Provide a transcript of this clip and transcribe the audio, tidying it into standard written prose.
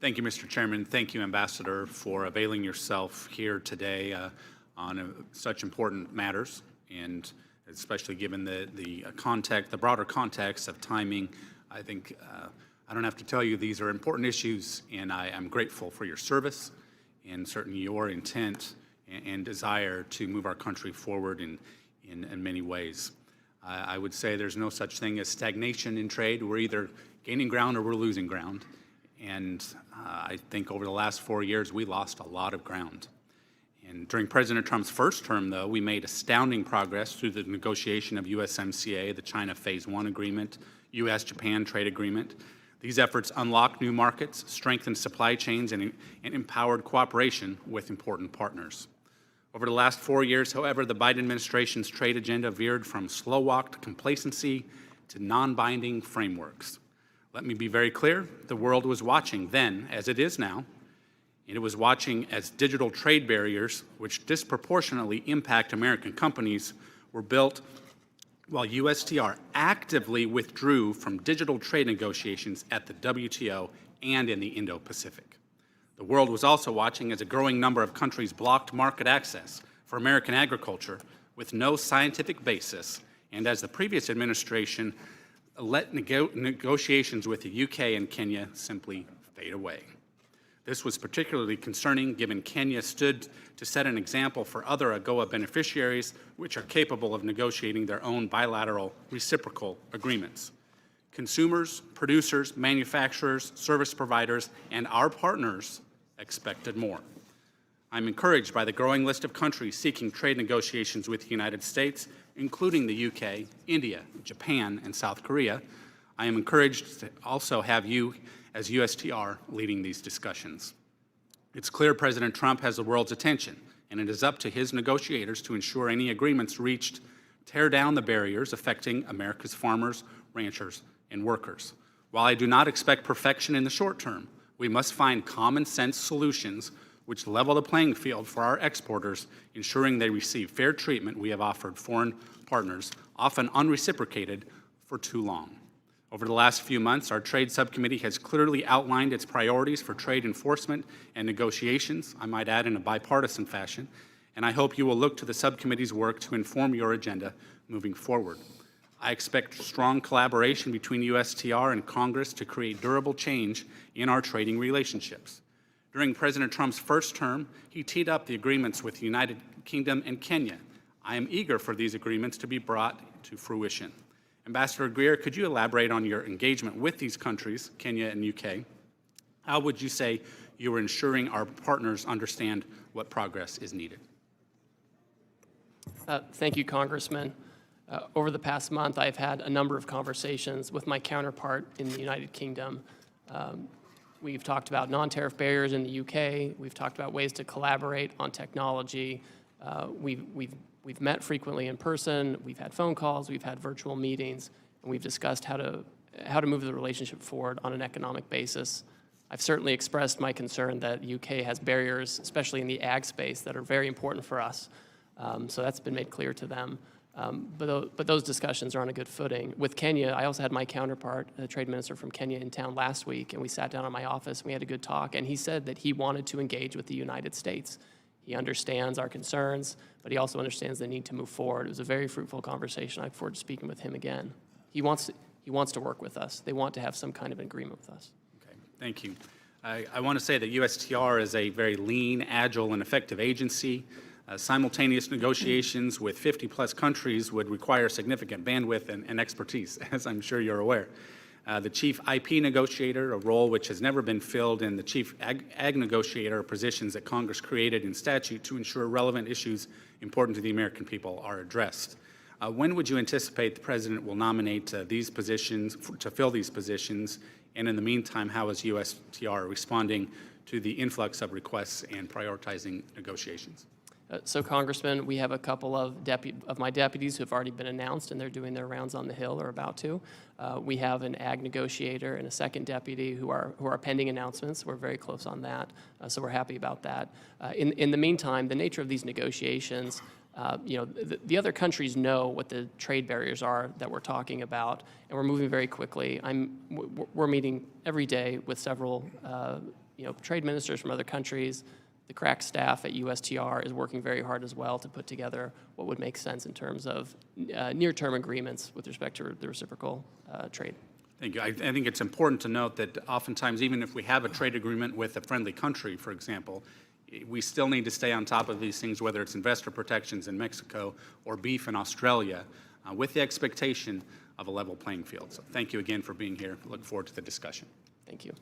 Thank you, Mr. Chairman. Thank you, Ambassador, for availing yourself here today on such important matters, and especially given the broader context of timing. I think I don't have to tell you these are important issues, and I am grateful for your service and certainly your intent and desire to move our country forward in many ways. I would say there's no such thing as stagnation in trade. We're either gaining ground or we're losing ground. And I think over the last 4 years, we lost a lot of ground. And during President Trump's first term, though, we made astounding progress through the negotiation of USMCA, the China Phase 1 agreement, U.S.-Japan trade agreement. These efforts unlocked new markets, strengthened supply chains, and empowered cooperation with important partners. Over the last 4 years, however, the Biden administration's trade agenda veered from slow-walked complacency to non-binding frameworks. Let me be very clear, the world was watching then, as it is now, and it was watching as digital trade barriers, which disproportionately impact American companies, were built while USTR actively withdrew from digital trade negotiations at the WTO and in the Indo-Pacific. The world was also watching as a growing number of countries blocked market access for American agriculture with no scientific basis, and as the previous administration let negotiations with the UK and Kenya simply fade away. This was particularly concerning given Kenya stood to set an example for other AGOA beneficiaries which are capable of negotiating their own bilateral reciprocal agreements. Consumers, producers, manufacturers, service providers, and our partners expected more. I'm encouraged by the growing list of countries seeking trade negotiations with the United States, including the UK, India, Japan, and South Korea. I am encouraged to also have you as USTR leading these discussions. It's clear President Trump has the world's attention, and it is up to his negotiators to ensure any agreements reached tear down the barriers affecting America's farmers, ranchers, and workers. While I do not expect perfection in the short term, we must find common sense solutions which level the playing field for our exporters, ensuring they receive fair treatment we have offered foreign partners, often unreciprocated, for too long. Over the last few months, our Trade Subcommittee has clearly outlined its priorities for trade enforcement and negotiations, I might add in a bipartisan fashion, and I hope you will look to the subcommittee's work to inform your agenda moving forward. I expect strong collaboration between USTR and Congress to create durable change in our trading relationships. During President Trump's first term, he teed up the agreements with the United Kingdom and Kenya. I am eager for these agreements to be brought to fruition. Ambassador Greer, could you elaborate on your engagement with these countries, Kenya and UK? How would you say you are ensuring our partners understand what progress is needed? Thank you, Congressman. Over the past month, I've had a number of conversations with my counterpart in the United Kingdom. We've talked about non-tariff barriers in the UK. We've talked about ways to collaborate on technology. We've met frequently in person. We've had phone calls. We've had virtual meetings, and we've discussed how to move the relationship forward on an economic basis. I've certainly expressed my concern that the UK has barriers, especially in the ag space, that are very important for us. So that's been made clear to them. But those discussions are on a good footing. With Kenya, I also had my counterpart, the trade minister from Kenya, in town last week, and we sat down in my office and we had a good talk, and he said that he wanted to engage with the United States. He understands our concerns, but he also understands the need to move forward. It was a very fruitful conversation. I look forward to speaking with him again. He wants to work with us. They want to have some kind of an agreement with us. Okay, thank you. I want to say that USTR is a very lean, agile, and effective agency. Simultaneous negotiations with 50-plus countries would require significant bandwidth and expertise, as I'm sure you're aware. The chief IP negotiator, a role which has never been filled, and the chief ag negotiator are positions that Congress created in statute to ensure relevant issues important to the American people are addressed. When would you anticipate the President will nominate these positions, to fill these positions? And in the meantime, how is USTR responding to the influx of requests and prioritizing negotiations? So, Congressman, we have a couple of my deputies who have already been announced, and they're doing their rounds on the Hill or about to. We have an ag negotiator and a second deputy who are pending announcements. We're very close on that, so we're happy about that. In the meantime, the nature of these negotiations The other countries know what the trade barriers are that we're talking about, and we're moving very quickly. We're meeting every day with several, trade ministers from other countries. The crack staff at USTR is working very hard as well to put together what would make sense in terms of near-term agreements with respect to the reciprocal trade. Thank you. I think it's important to note that oftentimes, even if we have a trade agreement with a friendly country, for example, we still need to stay on top of these things, whether it's investor protections in Mexico or beef in Australia, with the expectation of a level playing field. So thank you again for being here. Look forward to the discussion. Thank you.